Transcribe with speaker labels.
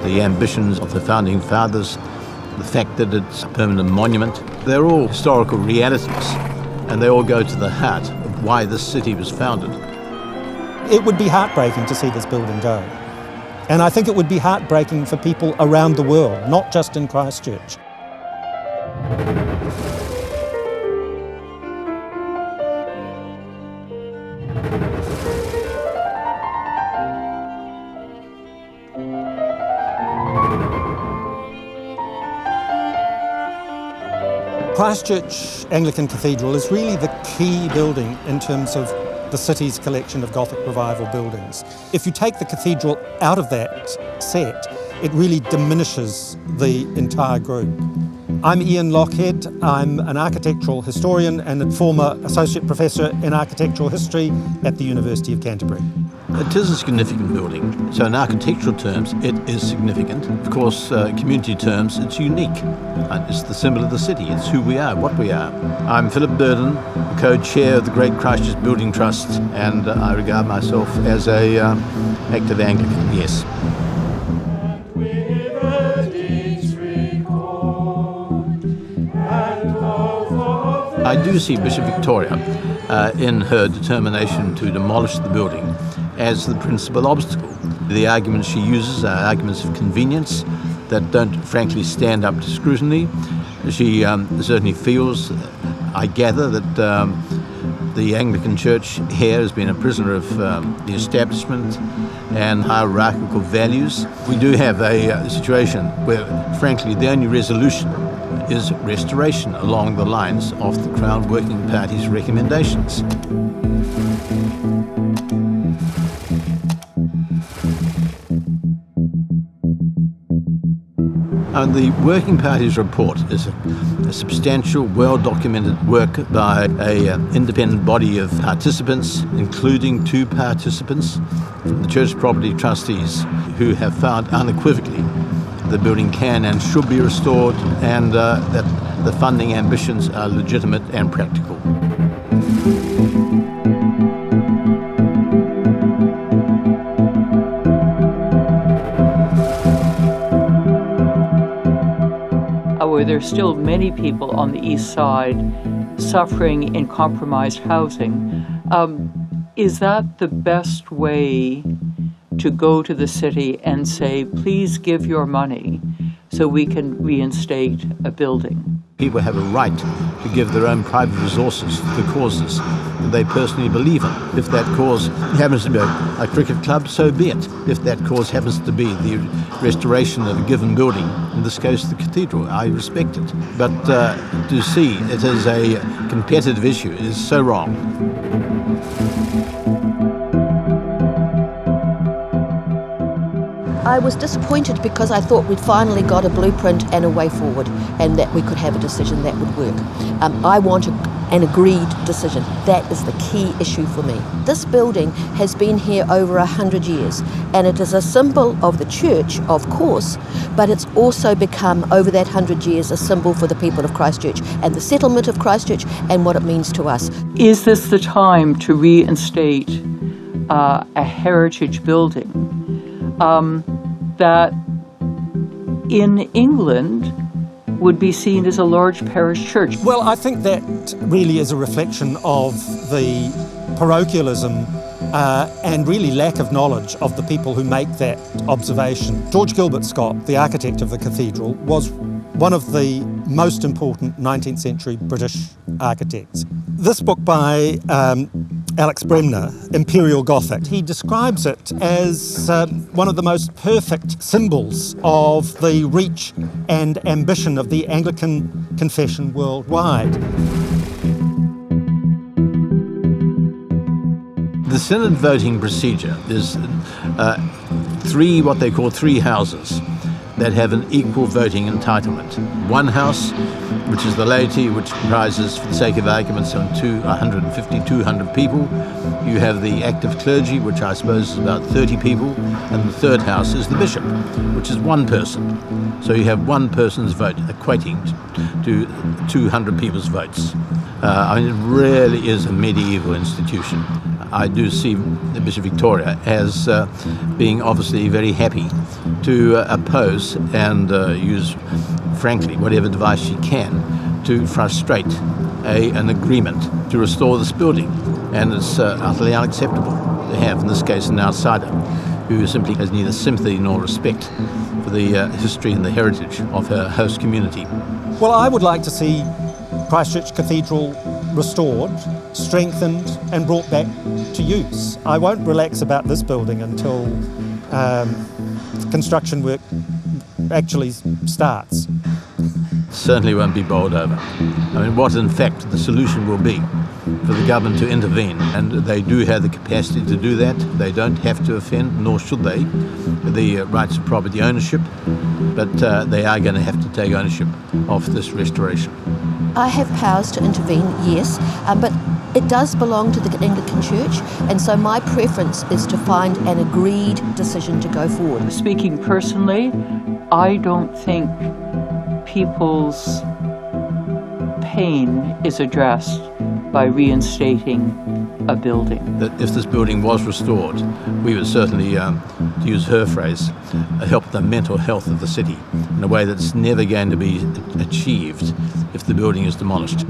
Speaker 1: the ambitions of the founding fathers, the fact that it's a permanent monument. They're all historical realities, and they all go to the heart of why this city was founded.
Speaker 2: It would be heartbreaking to see this building go. And I think it would be heartbreaking for people around the world, not just in Christchurch. Christchurch Anglican Cathedral is really the key building in terms of the city's collection of Gothic Revival buildings. If you take the cathedral out of that set, it really diminishes the entire group. I'm Ian Lockhead. I'm an architectural historian and a former associate professor in architectural history at the University of Canterbury.
Speaker 1: It is a significant building, so in architectural terms it is significant. Of course, community terms, it's unique. It's the symbol of the city, it's who we are, what we are. I'm Philip Burdon, co-chair of the Great Christchurch Buildings Trust, and I regard myself as a active Anglican, yes. I do see Bishop Victoria in her determination to demolish the building as the principal obstacle. The arguments she uses are arguments of convenience that don't frankly stand up to scrutiny. She certainly feels, I gather, that the Anglican Church here has been a prisoner of the establishment and hierarchical values. We do have a situation where, frankly, the only resolution is restoration along the lines of the Crown Working Party's recommendations. The Working Party's report is a substantial, well-documented work by an independent body of participants, including 2 participants from the Church Property Trustees, who have found unequivocally the building can and should be restored, and that the funding ambitions are legitimate and practical.
Speaker 3: There's still many people on the east side suffering in compromised housing. Is that the best way to go to the city and say, please give your money so we can reinstate a building?
Speaker 1: People have a right to give their own private resources to causes that they personally believe in. If that cause happens to be a cricket club, so be it. If that cause happens to be the restoration of a given building, in this case the cathedral, I respect it. But to see it as a competitive issue is so wrong.
Speaker 4: I was disappointed because I thought we'd finally got a blueprint and a way forward, and that we could have a decision that would work. I want an agreed decision. That is the key issue for me. This building has been here over 100 years, and it is a symbol of the church, of course, but it's also become, over that 100 years, a symbol for the people of Christchurch and the settlement of Christchurch and what it means to us.
Speaker 3: Is this the time to reinstate a heritage building that in England would be seen as a large parish church?
Speaker 2: Well, I think that really is a reflection of the parochialism and really lack of knowledge of the people who make that observation. George Gilbert Scott, the architect of the cathedral, was one of the most important 19th century British architects. This book by Alex Bremner, Imperial Gothic, he describes it as one of the most perfect symbols of the reach and ambition of the Anglican confession worldwide.
Speaker 1: The Synod voting procedure is what they call three houses that have an equal voting entitlement. One house, which is the laity, which comprises, for the sake of argument, some 150, 200 people. You have the active clergy, which I suppose is about 30 people. And the third house is the bishop, which is one person. So you have one person's vote equating to 200 people's votes. It really is a medieval institution. I do see Bishop Victoria as being obviously very happy to oppose and use, frankly, whatever device she can to frustrate an agreement to restore this building. And it's utterly unacceptable to have, in this case, an outsider who simply has neither sympathy nor respect for the history and the heritage of her host community.
Speaker 2: Well, I would like to see Christchurch Cathedral restored, strengthened and brought back to use. I won't relax about this building until construction work actually starts.
Speaker 1: Certainly won't be bowled over. I mean, what in fact the solution will be for the government to intervene, and they do have the capacity to do that. They don't have to offend, nor should they, the rights of property ownership, but they are going to have to take ownership of this restoration.
Speaker 4: I have powers to intervene, yes, but it does belong to the Anglican Church, and so my preference is to find an agreed decision to go forward.
Speaker 3: Speaking personally, I don't think people's pain is addressed by reinstating a building.
Speaker 1: That if this building was restored, we would certainly, to use her phrase, help the mental health of the city in a way that's never going to be achieved if the building is demolished.